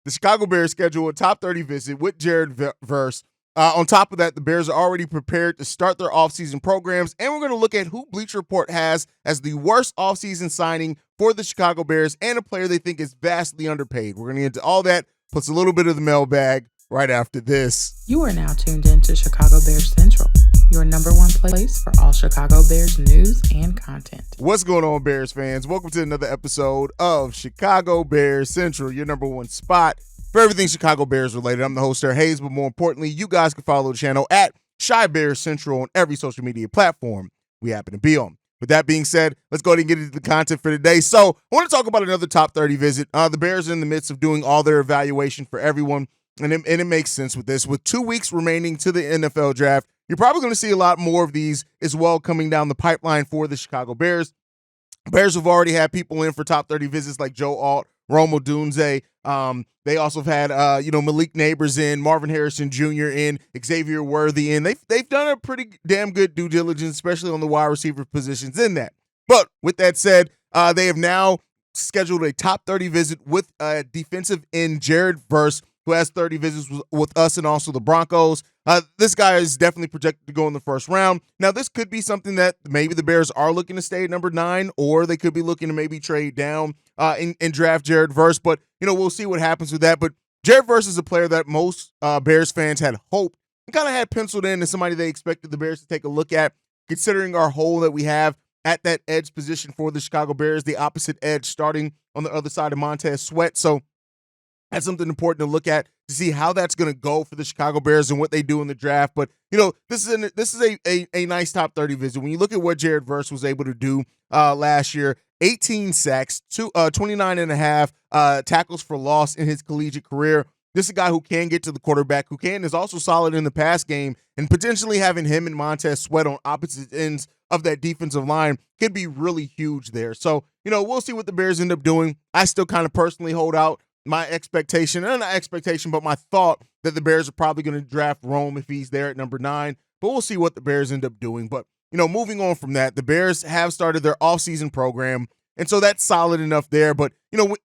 the Chicago Bears schedule a top 30 visit with Jared Verse. On top of that, the Bears are already prepared to start their offseason programs, and we're going to look at who Bleacher Report has as the worst offseason signing for the Chicago Bears and a player they think is vastly underpaid. We're going to get into all that, plus a little bit of the mailbag right after this. You are now tuned in to Chicago Bears Central, your number one place for all Chicago Bears news and content. What's going on, Bears fans? Welcome to another episode of Chicago Bears Central, your number one spot for everything Chicago Bears related. I'm the host there, Haize, but more importantly, you guys can follow the channel at Chi Bears Central on every social media platform we happen to be on. With that being said, let's go ahead and get into the content for today. So I want to talk about another top 30 visit. The Bears are in the midst of doing all their evaluation for everyone, and it makes sense with this. With 2 weeks remaining to the NFL draft, you're probably going to see a lot more of these as well coming down the pipeline for the Chicago Bears. Bears have already had people in for top 30 visits like Joe Alt, Rome Odunze. They also have had Malik Neighbors in, Marvin Harrison Jr. in, Xavier Worthy in. They've done a pretty damn good due diligence, especially on the wide receiver positions in that. But with that said, they have now scheduled a top 30 visit with defensive end Jared Verse, who has 30 visits with us and also the Broncos. This guy is definitely projected to go in the first round. Now, this could be something that maybe the Bears are looking to stay at number 9, or they could be looking to maybe trade down and draft Jared Verse. But, we'll see what happens with that. But Jared Verse is a player that most Bears fans had hoped and kind of had penciled in as somebody they expected the Bears to take a look at, considering our hole that we have at that edge position for the Chicago Bears, the opposite edge starting on the other side of Montez Sweat. So that's something important to look at to see how that's going to go for the Chicago Bears and what they do in the draft. But, this is a nice top 30 visit. When you look at what Jared Verse was able to do last year, 18 sacks, 29 and a half tackles for loss in his collegiate career. This is a guy who can get to the quarterback, who is also solid in the pass game, and potentially having him and Montez Sweat on opposite ends of that defensive line could be really huge there. So, we'll see what the Bears end up doing. I still kind of personally hold out my expectation, and not expectation, but my thought that the Bears are probably going to draft Rome if he's there at number 9. But we'll see what the Bears end up doing. But, moving on from that, the Bears have started their offseason program, and so that's solid enough there. But,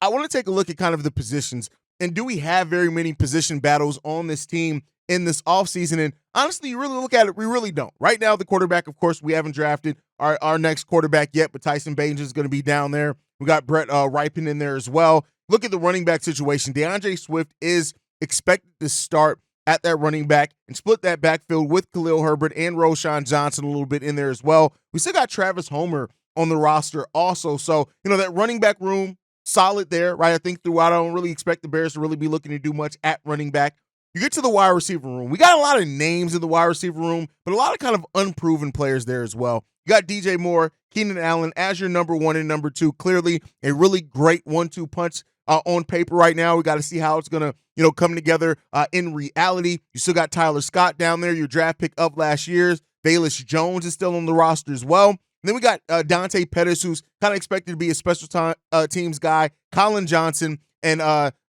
I want to take a look at kind of the positions. And do we have very many position battles on this team in this offseason? And honestly, you really look at it, we really don't. Right now, the quarterback, of course, we haven't drafted our next quarterback yet, but Tyson Bagent is going to be down there. We got Brett Ripon in there as well. Look at the running back situation. DeAndre Swift is expected to start at that running back and split that backfield with Khalil Herbert and Roschon Johnson a little bit in there as well. We still got Travis Homer on the roster also. So, that running back room, solid there, right? I think throughout, I don't really expect the Bears to really be looking to do much at running back. You get to the wide receiver room. We got a lot of names in the wide receiver room, but a lot of kind of unproven players there as well. You got DJ Moore, Keenan Allen as your number 1 and number 2. Clearly a really great 1-2 punch on paper right now. We got to see how it's going to, come together in reality. You still got Tyler Scott down there, your draft pick of last year's. Velus Jones is still on the roster as well. And then we got Dante Pettis, who's kind of expected to be a special teams guy. Colin Johnson and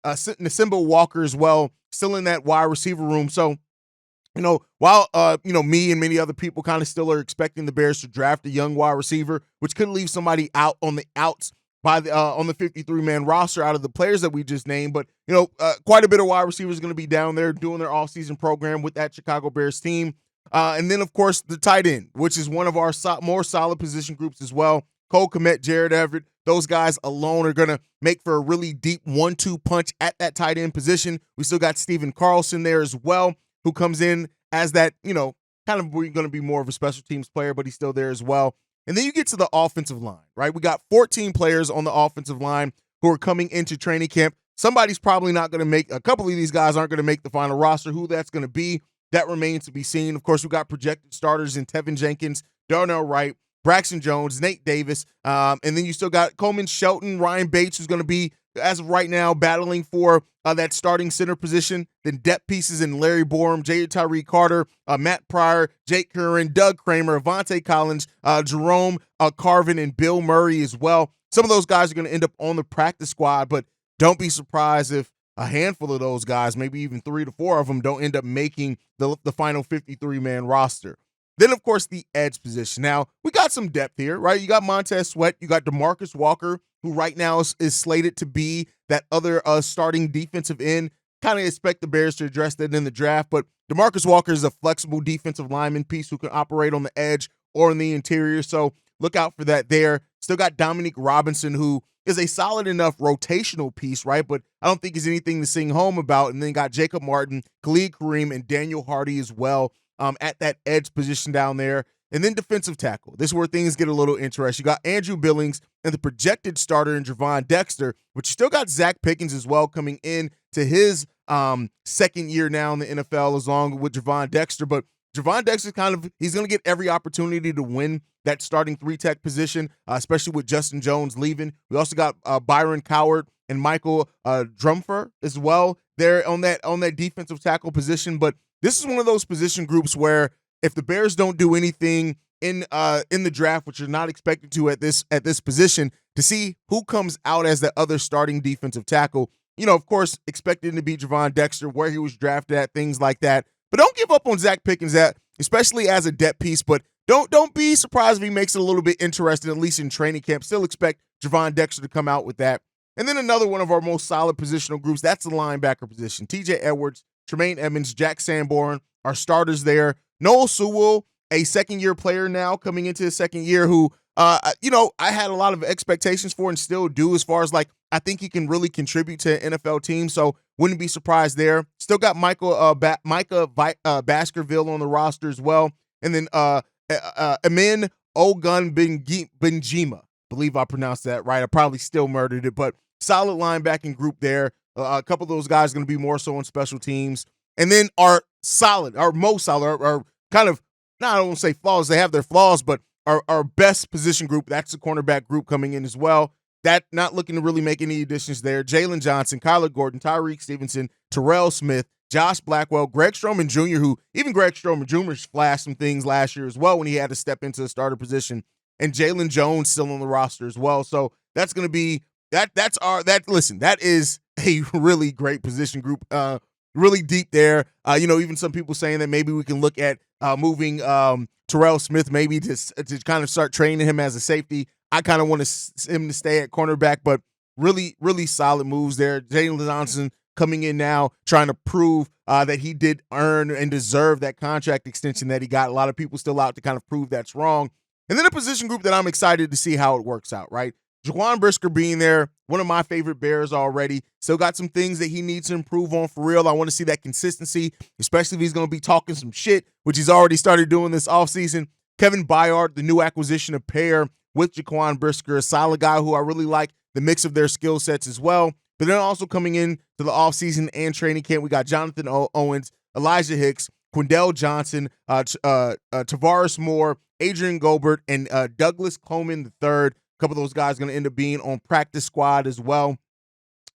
Nasimba Walker as well, still in that wide receiver room. So, while, me and many other people kind of still are expecting the Bears to draft a young wide receiver, which could leave somebody out on the outs by the on the 53-man roster out of the players that we just named. But, quite a bit of wide receivers going to be down there doing their offseason program with that Chicago Bears team. And then, of course, the tight end, which is one of our more solid position groups as well. Cole Kmet, Jared Everett, those guys alone are going to make for a really deep 1-2 punch at that tight end position. We still got Steven Carlson there as well, who comes in as that, kind of going to be more of a special teams player, but he's still there as well. And then you get to the offensive line, right? We got 14 players on the offensive line who are coming into training camp. Somebody's probably not going to make, a couple of these guys aren't going to make the final roster. Who that's going to be, that remains to be seen. Of course, we got projected starters in Tevin Jenkins, Darnell Wright, Braxton Jones, Nate Davis, and then you still got Coleman Shelton, Ryan Bates, who's going to be, as of right now, battling for that starting center position. Then depth pieces in Larry Borum, J. Tyree Carter, Matt Pryor, Jake Curran, Doug Kramer, Avante Collins, Jerome Carvin, and Bill Murray as well. Some of those guys are going to end up on the practice squad, but don't be surprised if a handful of those guys, maybe even 3 to 4 of them, don't end up making the final 53-man roster. Then, of course, the edge position. Now, we got some depth here, right? You got Montez Sweat. You got DeMarcus Walker, who right now is slated to be that other starting defensive end. Kind of expect the Bears to address that in the draft, but DeMarcus Walker is a flexible defensive lineman piece who can operate on the edge or in the interior, so look out for that there. Still got Dominique Robinson, who is a solid enough rotational piece, right? But I don't think he's anything to sing home about. And then got Jacob Martin, Khalid Kareem, and Daniel Hardy as well at that edge position down there. And then defensive tackle. This is where things get a little interesting. You got Andrew Billings and the projected starter in Javon Dexter, but you still got Zach Pickens as well coming in to his second year now in the NFL along with Javon Dexter. But Javon Dexter he's going to get every opportunity to win that starting three-tech position, especially with Justin Jones leaving. We also got Byron Coward and Michael Drumfer as well there on that defensive tackle position. But this is one of those position groups where if the Bears don't do anything in the draft, which you're not expected to at this position, to see who comes out as the other starting defensive tackle, of course, expecting to be Javon Dexter, where he was drafted at, things like that. But don't give up on Zach Pickens, especially as a depth piece. But don't be surprised if he makes it a little bit interesting, at least in training camp. Still expect Javon Dexter to come out with that. And then another one of our most solid positional groups, that's the linebacker position. TJ Edwards, Tremaine Edmonds, Jack Sanborn are starters there. Noel Sewell, a second-year player now coming into his second year who, I had a lot of expectations for and still do as far as, I think he can really contribute to an NFL team, so wouldn't be surprised there. Still got Micah Baskerville on the roster as well. And then Amin Ogun Benjima. Believe I pronounced that right. I probably still murdered it, but solid linebacking group there. A couple of those guys going to be more so on special teams. And then our most solid, our kind of, I don't want to say flaws, they have their flaws, but our best position group, that's the cornerback group coming in as well. That not looking to really make any additions there. Jalen Johnson, Kyler Gordon, Tyreek Stevenson, Terrell Smith, Josh Blackwell, Greg Stroman Jr., who even Greg Stroman Jr. flashed some things last year as well when he had to step into the starter position, and Jalen Jones still on the roster as well. So that's going to be that is a really great position group, really deep there. Even some people saying that maybe we can look at moving Terrell Smith maybe to kind of start training him as a safety. I kind of want him to stay at cornerback, but really, really solid moves there. Jalen Johnson coming in now, trying to prove that he did earn and deserve that contract extension that he got. A lot of people still out to kind of prove that's wrong. And then a position group that I'm excited to see how it works out, right? Jaquan Brisker being there, one of my favorite Bears already. Still got some things that he needs to improve on for real. I want to see that consistency, especially if he's going to be talking some shit, which he's already started doing this offseason. Kevin Byard, the new acquisition of pair with Jaquan Brisker, a solid guy who I really like the mix of their skill sets as well. But then also coming in to the offseason and training camp, we got Jonathan Owens, Elijah Hicks, Quindell Johnson, Tavares Moore, Adrian Gobert, and Douglas Coleman III. A couple of those guys going to end up being on practice squad as well.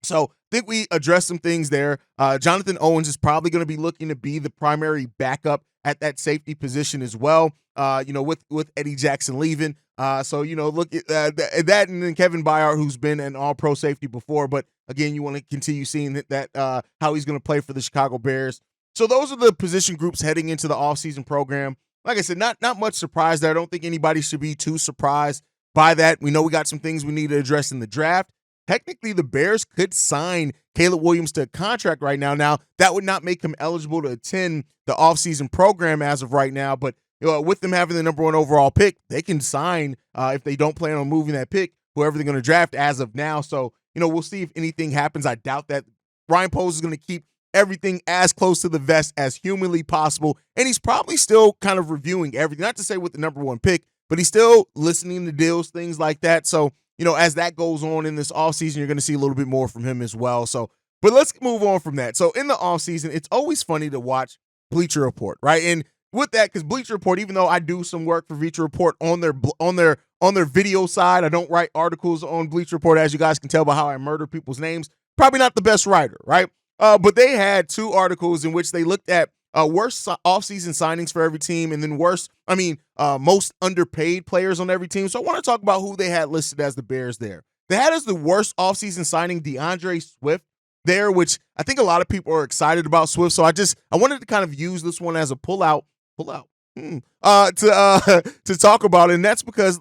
So I think we addressed some things there. Jonathan Owens is probably going to be looking to be the primary backup at that safety position as well, with Eddie Jackson leaving. Look at that, and then Kevin Byard, who's been an all-pro safety before. But, again, you want to continue seeing that how he's going to play for the Chicago Bears. So those are the position groups heading into the offseason program. Like I said, not much surprise there. I don't think anybody should be too surprised by that. We know we got some things we need to address in the draft. Technically, the Bears could sign Caleb Williams to a contract right now. Now, that would not make him eligible to attend the offseason program as of right now, but with them having the number 1 overall pick, they can sign, if they don't plan on moving that pick, whoever they're going to draft as of now. So, we'll see if anything happens. I doubt that Ryan Poles is going to keep everything as close to the vest as humanly possible, and he's probably still kind of reviewing everything, not to say with the number 1 pick, but he's still listening to deals, things like that. So, as that goes on in this offseason, you're going to see a little bit more from him as well. So, but let's move on from that. So, in the offseason, it's always funny to watch Bleacher Report, right? And with that, because Bleacher Report, even though I do some work for Bleacher Report on their video side, I don't write articles on Bleacher Report, as you guys can tell by how I murder people's names. Probably not the best writer, right? But they had 2 articles in which they looked at worst offseason signings for every team, and then most underpaid players on every team. So I want to talk about who they had listed as the Bears there. They had as the worst offseason signing DeAndre Swift there, which I think a lot of people are excited about Swift. So I wanted to kind of use this one as a pull out. to talk about it, and that's because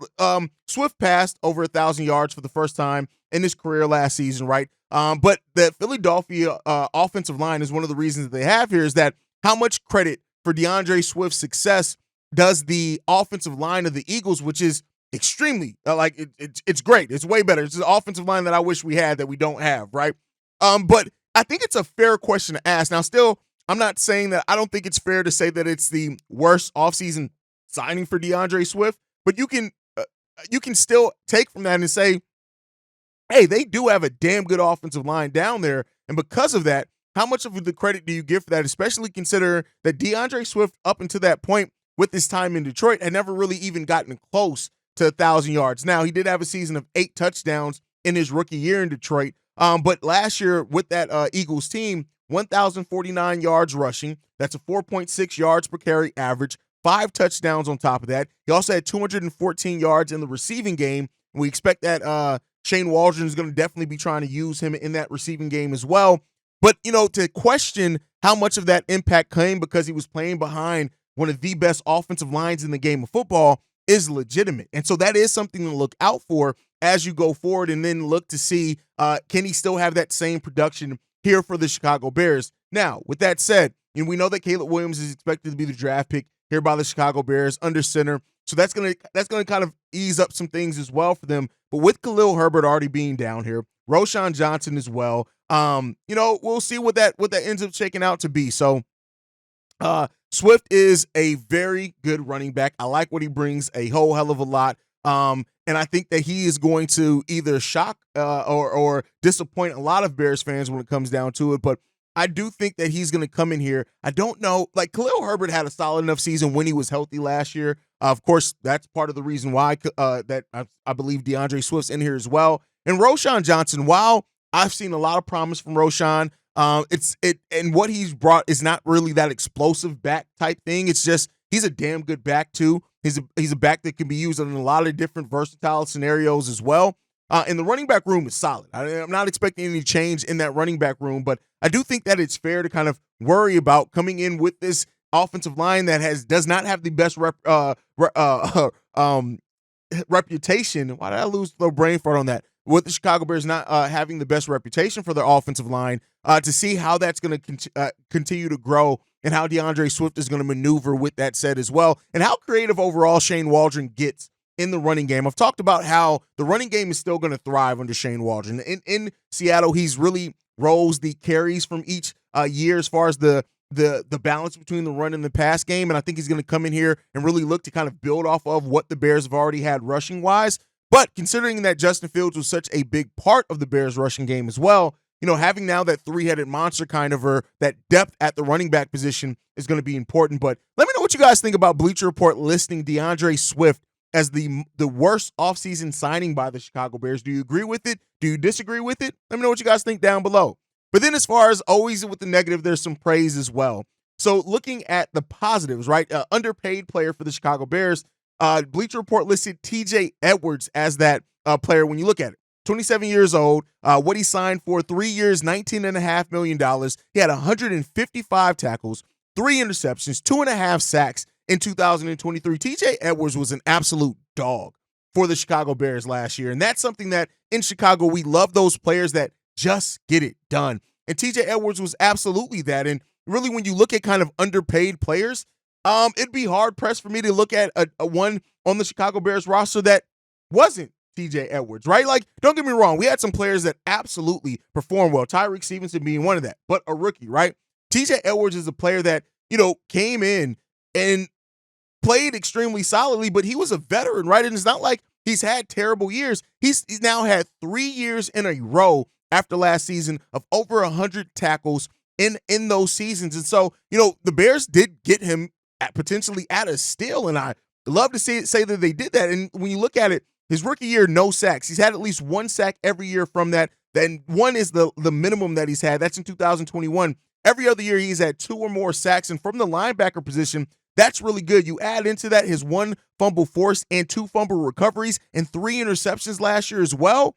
Swift passed over 1,000 yards for the first time in his career last season, right? But the Philadelphia offensive line is one of the reasons that they have here is that how much credit for DeAndre Swift's success does the offensive line of the Eagles, which is extremely it's great. It's way better. It's an offensive line that I wish we had that we don't have, right? But I think it's a fair question to ask. Now, still, I'm not saying that I don't think it's fair to say that it's the worst offseason signing for DeAndre Swift, but you can still take from that and say, hey, they do have a damn good offensive line down there. And because of that, how much of the credit do you give for that, especially consider that DeAndre Swift, up until that point with his time in Detroit, had never really even gotten close to 1,000 yards. Now, he did have a season of 8 touchdowns in his rookie year in Detroit. But last year with that Eagles team, 1,049 yards rushing. That's a 4.6 yards per carry average, 5 touchdowns on top of that. He also had 214 yards in the receiving game. We expect that Shane Waldron is going to definitely be trying to use him in that receiving game as well. But, to question how much of that impact came because he was playing behind one of the best offensive lines in the game of football is legitimate. And so that is something to look out for as you go forward and then look to see, can he still have that same production here for the Chicago Bears? Now, with that said, we know that Caleb Williams is expected to be the draft pick here by the Chicago Bears under center. So that's gonna kind of ease up some things as well for them. But with Khalil Herbert already being down here, Roschon Johnson as well, we'll see what that ends up shaking out to be. So Swift is a very good running back. I like what he brings a whole hell of a lot. And I think that he is going to either shock or disappoint a lot of Bears fans when it comes down to it. But I do think that he's going to come in here. I don't know. Like, Khalil Herbert had a solid enough season when he was healthy last year. Of course, that's part of the reason why that I believe DeAndre Swift's in here as well. And Roschon Johnson, while I've seen a lot of promise from Roschon, and what he's brought is not really that explosive back type thing. It's just he's a damn good back too. He's a back that can be used in a lot of different versatile scenarios as well. And the running back room is solid. I'm not expecting any change in that running back room, but I do think that it's fair to kind of worry about coming in with this offensive line that does not have the best reputation. Why did I lose the brain fart on that? With the Chicago Bears not having the best reputation for their offensive line, to see how that's going to continue to grow and how DeAndre Swift is going to maneuver with that said as well, and how creative overall Shane Waldron gets in the running game. I've talked about how the running game is still going to thrive under Shane Waldron. In Seattle, he's really rose the carries from each year as far as the balance between the run and the pass game, and I think he's going to come in here and really look to kind of build off of what the Bears have already had rushing-wise. But considering that Justin Fields was such a big part of the Bears rushing game as well, having now that three-headed monster kind of, or that depth at the running back position is going to be important. But let me know what you guys think about Bleacher Report listing DeAndre Swift as the worst offseason signing by the Chicago Bears. Do you agree with it? Do you disagree with it? Let me know what you guys think down below. But then as far as always with the negative, there's some praise as well. So looking at the positives, right? Underpaid player for the Chicago Bears. Bleacher Report listed TJ Edwards as that player when you look at it. 27 years old, what he signed for 3 years, $19.5 million. He had 155 tackles, 3 interceptions, 2.5 sacks in 2023. TJ Edwards was an absolute dog for the Chicago Bears last year. And that's something that in Chicago, we love those players that just get it done. And TJ Edwards was absolutely that. And really, when you look at kind of underpaid players, it'd be hard pressed for me to look at a one on the Chicago Bears roster that wasn't TJ Edwards, right? Like, don't get me wrong. We had some players that absolutely performed well. Tyreek Stevenson being one of that, but a rookie, right? TJ Edwards is a player that, came in and played extremely solidly, but he was a veteran, right? And it's not like he's had terrible years. He's now had 3 years in a row after last season of over 100 tackles in those seasons. And so, the Bears did get him potentially at a steal, and I love to say that they did that. And when you look at it, his rookie year, no sacks. He's had at least 1 sack every year from that. Then 1 is the minimum that he's had. That's in 2021. Every other year, he's had 2 or more sacks. And from the linebacker position, that's really good. You add into that his 1 fumble forced and 2 fumble recoveries and 3 interceptions last year as well.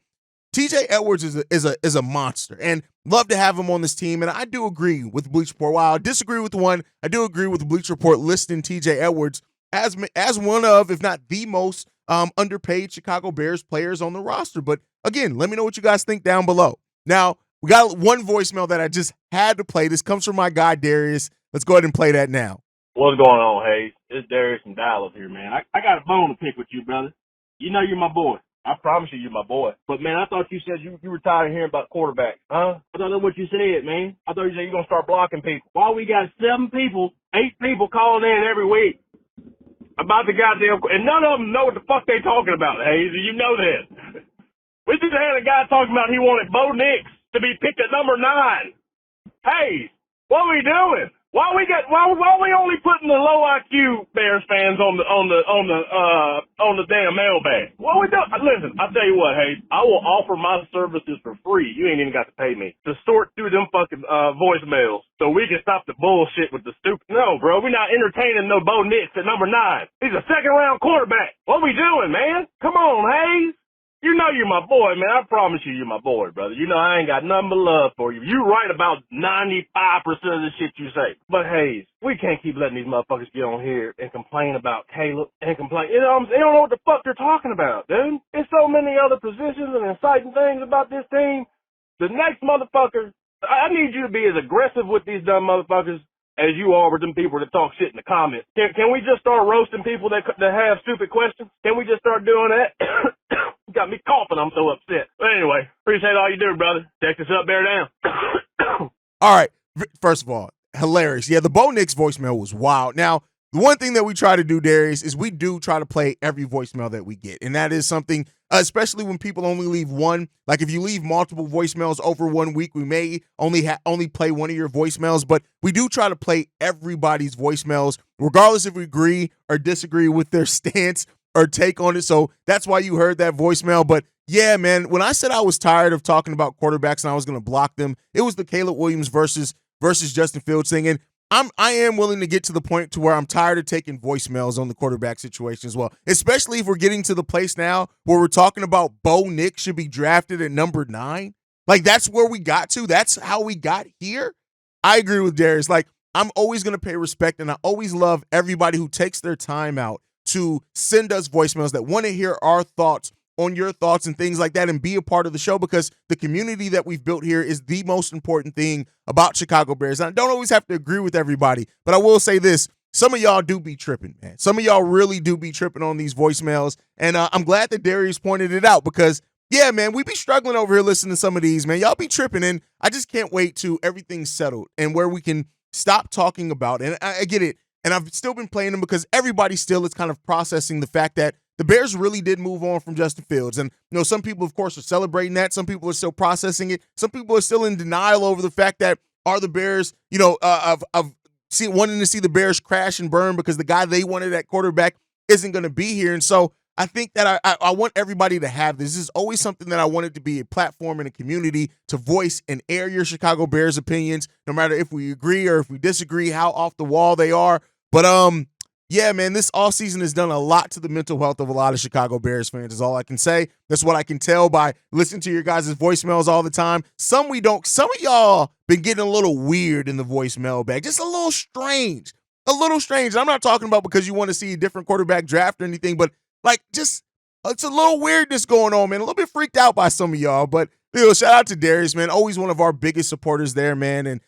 TJ Edwards is a monster, and love to have him on this team. And I do agree with Bleacher Report. While I disagree with one, I do agree with Bleacher Report listing TJ Edwards as one of, if not the most underpaid Chicago Bears players on the roster. But again, let me know what you guys think down below. Now, we got one voicemail that I just had to play. This comes from my guy, Darius. Let's go ahead and play that now. What's going on, Haize? It's Darius from Dallas here, man. I got a bone to pick with you, brother. You know you're my boy. I promise you're my boy. But, man, I thought you said you were tired of hearing about quarterbacks. Huh? I thought that's what you said, man. I thought you said you're going to start blocking people. Why we got 8 people calling in every week about the goddamn – and none of them know what the fuck they talking about, Haize. You know that. We just had a guy talking about he wanted Bo Nix to be picked at number 9. Hey, what are we doing? Why we only putting the low IQ Bears fans on the damn mailbag? What we doing? Listen, I'll tell you what, Haize, I will offer my services for free. You ain't even got to pay me to sort through them fucking voicemails so we can stop the bullshit with the stupid. No, bro, we're not entertaining no Bo Nix at number 9. He's a second round quarterback. What we doing, man? Come on, Haize. You know you're my boy, man. I promise you're my boy, brother. You know I ain't got nothing but love for you. You right about 95% of the shit you say. But, Haize, we can't keep letting these motherfuckers get on here and complain about Caleb and complain. You know what I'm saying? They don't know what the fuck they're talking about, dude. There's so many other positions and exciting things about this team. The next motherfucker, I need you to be as aggressive with these dumb motherfuckers as you are with them people that talk shit in the comments. Can we just start roasting people that have stupid questions? Can we just start doing that? Got me coughing. I'm so upset. But anyway, appreciate all you do, brother. Text us up, bear down. All right. First of all, hilarious. Yeah, the Bo Nix voicemail was wild. Now, the one thing that we try to do, Darius, is we do try to play every voicemail that we get. And that is something, especially when people only leave one. Like if you leave multiple voicemails over 1 week, we may only play one of your voicemails. But we do try to play everybody's voicemails, regardless if we agree or disagree with their stance or take on it. So that's why you heard that voicemail. But yeah, man, when I said I was tired of talking about quarterbacks and I was going to block them, it was the Caleb Williams versus Justin Fields thing. And I am willing to get to the point to where I'm tired of taking voicemails on the quarterback situation as well, especially if we're getting to the place now where we're talking about Bo Nix should be drafted at number 9. Like, that's where we got to. That's how we got here. I agree with Darius. Like, I'm always going to pay respect, and I always love everybody who takes their time out to send us voicemails that want to hear our thoughts on your thoughts and things like that and be a part of the show, because the community that we've built here is the most important thing about Chicago Bears. And I don't always have to agree with everybody, but I will say this. Some of y'all do be tripping, man. Some of y'all really do be tripping on these voicemails. And I'm glad that Darius pointed it out because, yeah, man, we be struggling over here listening to some of these, man. Y'all be tripping. And I just can't wait till everything's settled and where we can stop talking about it. And I get it. And I've still been playing them because everybody still is kind of processing the fact that the Bears really did move on from Justin Fields. And, you know, some people, of course, are celebrating that. Some people are still processing it. Some people are still in denial over the fact that are the Bears, you know, wanting to see the Bears crash and burn because the guy they wanted at quarterback isn't going to be here. And so I think that I want everybody to have this. This is always something that I wanted to be a platform and a community to voice and air your Chicago Bears opinions, no matter if we agree or if we disagree, how off the wall they are. But yeah, man, this offseason has done a lot to the mental health of a lot of Chicago Bears fans is all I can say. That's what I can tell by listening to your guys' voicemails all the time. Some we don't. Some of y'all been getting a little weird in the voicemail bag. Just a little strange. A little strange. I'm not talking about because you want to see a different quarterback draft or anything, but like just it's a little weirdness going on, man. A little bit freaked out by some of y'all. But you know, shout out to Darius, man. Always one of our biggest supporters there, man. And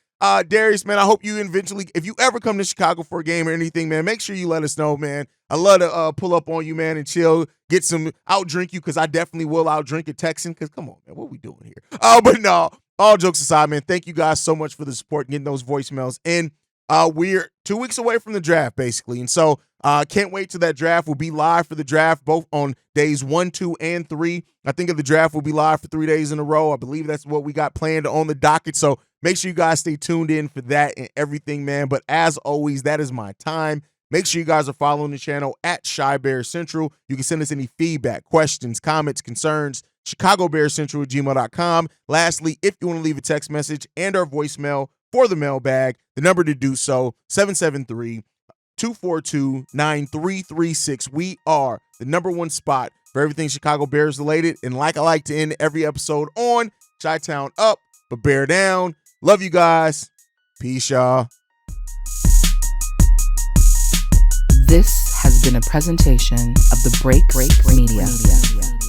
Darius, man, I hope you eventually, if you ever come to Chicago for a game or anything, man, make sure you let us know, man. I love to pull up on you, man, and chill, get some, out-drink you, because I definitely will out-drink a Texan, because come on, man, what are we doing here? But no, all jokes aside, man, thank you guys so much for the support and getting those voicemails in. We're 2 weeks away from the draft, basically, and so can't wait till that draft. We'll be live for the draft, both on days 1, 2, and 3. I think of the draft will be live for 3 days in a row. I believe that's what we got planned on the docket, so make sure you guys stay tuned in for that and everything, man. But as always, that is my time. Make sure you guys are following the channel at Shy Bears Central. You can send us any feedback, questions, comments, concerns, ChicagoBearsCentral@gmail.com. Lastly, if you want to leave a text message and our voicemail for the mailbag, the number to do so, 773-242-9336. We are the #1 spot for everything Chicago Bears related. And like I like to end every episode on, Chi-Town up, but bear down. Love you guys. Peace, y'all. This has been a presentation of the Break Media.